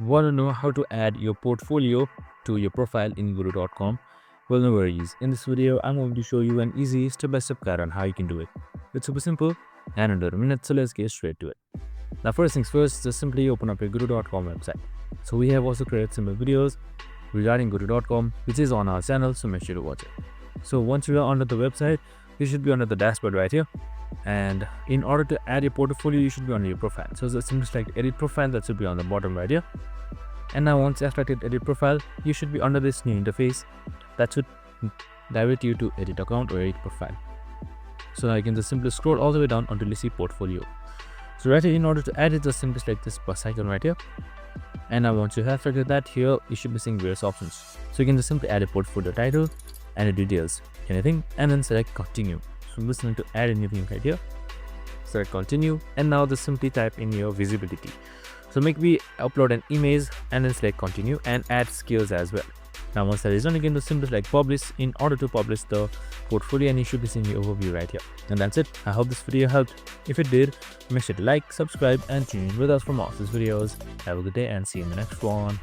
Want to know how to add your portfolio to your profile in Guru.com? Well, no worries. In this video, I'm going to show you an easy step-by-step guide on how you can do it. It's super simple and under a minute, so let's get straight to it. Now, first things first, just simply open up your Guru.com website. So we have also created simple videos regarding Guru.com, which is on our channel, so make sure to watch it. So once you are under the website, you should be under the dashboard right here. And in order to add your portfolio, you should be on your profile. So just simply select edit profile, that should be on the bottom right here. And now once you have selected edit profile, you should be under this new interface that should direct you to edit account or edit profile. So I can just simply scroll all the way down until you see portfolio. So right here, in order to add it, just simply select this plus icon right here. And now once you have selected that, here you should be seeing various options. So you can just simply add a portfolio title and the details, anything, and then select continue. So I'm just going to add anything right here. Select continue, and now just simply type in your visibility. So make me upload an image and then select continue and add skills as well. Now once that is done, you can just simply select publish in order to publish the portfolio, and you should be seeing the overview right here. And that's it. I hope this video helped. If it did, make sure to like, subscribe, and tune in with us for more of these videos. Have a good day and see you in the next one.